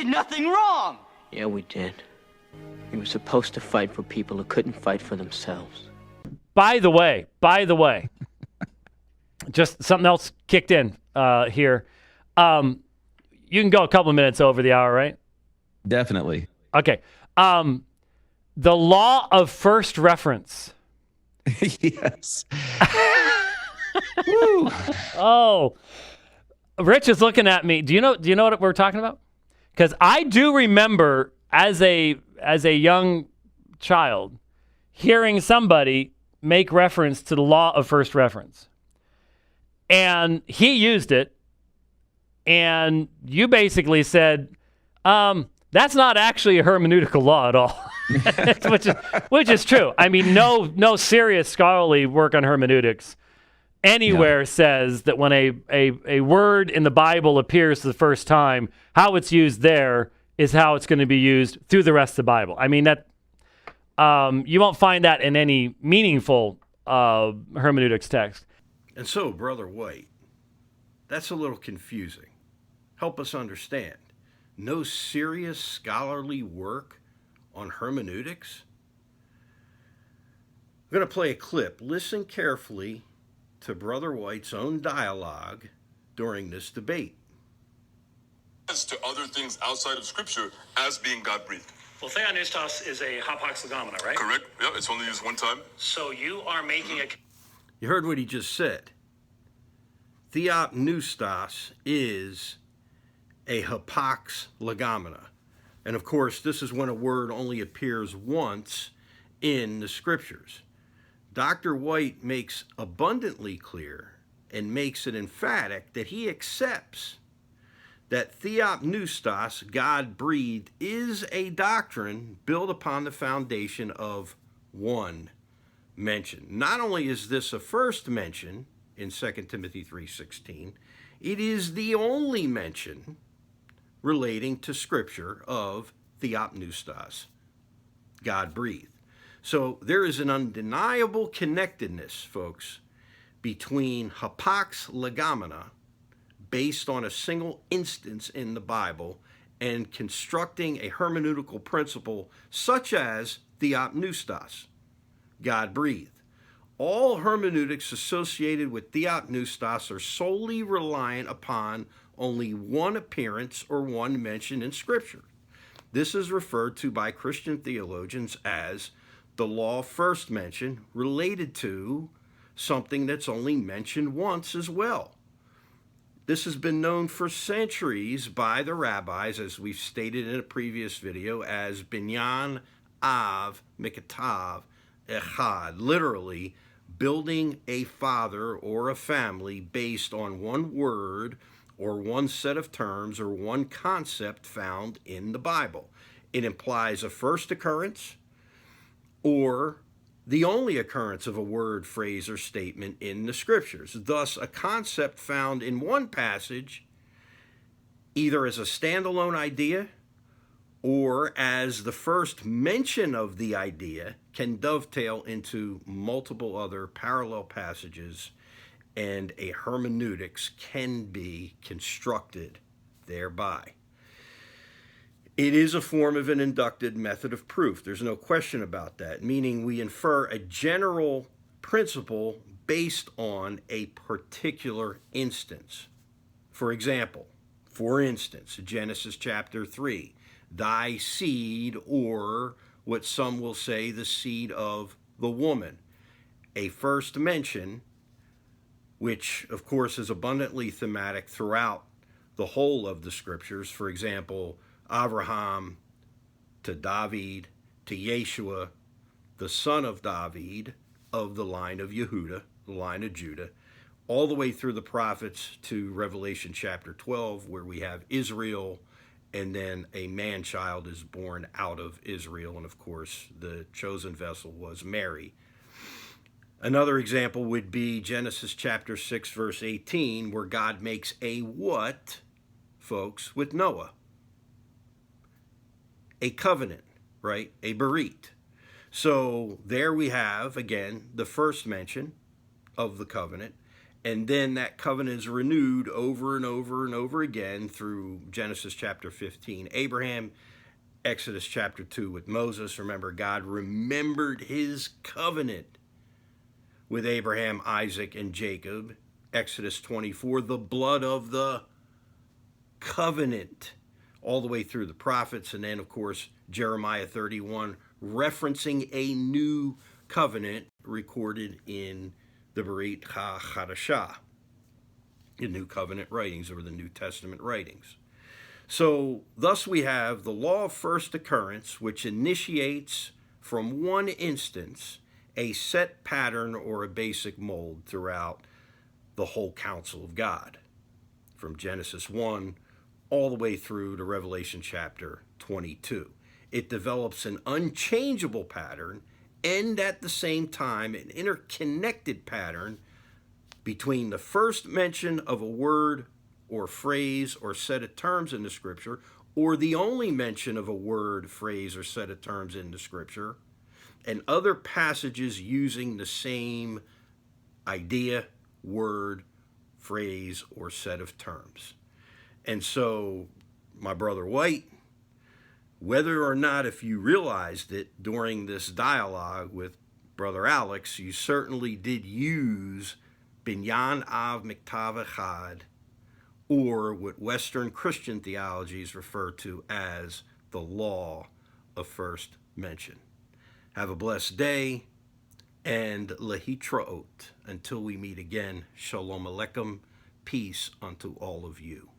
did nothing wrong. Yeah, we did. We were supposed to fight for people who couldn't fight for themselves. By the way, just something else kicked in here. You can go a couple of minutes over the hour, right? Definitely. Okay. The law of first reference. Yes. Woo. Oh, Rich is looking at me. Do you know what we're talking about? Because I do remember as a young child hearing somebody make reference to the law of first reference, and he used it, and you basically said, that's not actually a hermeneutical law at all, which is true. I mean, no serious scholarly work on hermeneutics anywhere says that when a word in the Bible appears for the first time, how it's used there is how it's going to be used through the rest of the Bible. I mean, that you won't find that in any meaningful hermeneutics text. And so, Brother White, that's a little confusing. Help us understand. No serious scholarly work on hermeneutics? I'm going to play a clip. Listen carefully to Brother White's own dialogue during this debate. As to other things outside of Scripture as being God-breathed. Well, theopneustos is a hapax legomena, right? Correct. Yeah, it's only used one time. So you are making a... You heard what he just said. Theopneustos is a hapax legomena. And of course, this is when a word only appears once in the Scriptures. Dr. White makes abundantly clear and makes it emphatic that he accepts that theopneustos, God-breathed, is a doctrine built upon the foundation of one mention. Not only is this a first mention in 2 Timothy 3:16, it is the only mention relating to Scripture of theopneustos, God-breathed. So there is an undeniable connectedness, folks, between hapax legomena, based on a single instance in the Bible, and constructing a hermeneutical principle such as theopneustos, God-breathed. All hermeneutics associated with theopneustos are solely reliant upon only one appearance or one mention in Scripture. This is referred to by Christian theologians as the law first mention, related to something that's only mentioned once as well. This has been known for centuries by the rabbis, as we've stated in a previous video, as binyan av mikatav echad, literally building a father or a family based on one word or one set of terms or one concept found in the Bible. It implies a first occurrence or the only occurrence of a word, phrase, or statement in the Scriptures. Thus, a concept found in one passage, either as a standalone idea or as the first mention of the idea, can dovetail into multiple other parallel passages, and a hermeneutics can be constructed thereby. It is a form of an inducted method of proof. There's no question about that, meaning we infer a general principle based on a particular instance. For instance, Genesis chapter 3, thy seed, or what some will say, the seed of the woman. A first mention, which of course is abundantly thematic throughout the whole of the Scriptures. For example, Abraham to David to Yeshua, the son of David, of the line of Yehuda, the line of Judah, all the way through the prophets to Revelation chapter 12, where we have Israel, and then a man-child is born out of Israel, and of course the chosen vessel was Mary. Another example would be Genesis chapter 6, verse 18, where God makes a what, folks, with Noah? A covenant, right? A berit. So there we have, again, the first mention of the covenant, And then that covenant is renewed over and over and over again through Genesis chapter 15, Abraham, Exodus chapter 2 with Moses. Remember, God remembered his covenant with Abraham, Isaac, and Jacob. Exodus 24, the blood of the covenant, all the way through the prophets. And then, of course, Jeremiah 31, referencing a new covenant recorded in the Berit HaChadashah, the New Covenant writings, or the New Testament writings. So, thus we have the law of first occurrence, which initiates from one instance a set pattern or a basic mold throughout the whole counsel of God, from Genesis 1 all the way through to Revelation chapter 22. It develops an unchangeable pattern and at the same time an interconnected pattern between the first mention of a word or phrase or set of terms in the scripture, or the only mention of a word, phrase, or set of terms in the scripture, and other passages using the same idea, word, phrase, or set of terms. And so, my brother White, whether or not if you realized it during this dialogue with Brother Alex, you certainly did use Binyan Av Miktav Echad, or what Western Christian theologies refer to as the law of first mention. Have a blessed day, and lehitraot. Until we meet again, shalom aleichem, peace unto all of you.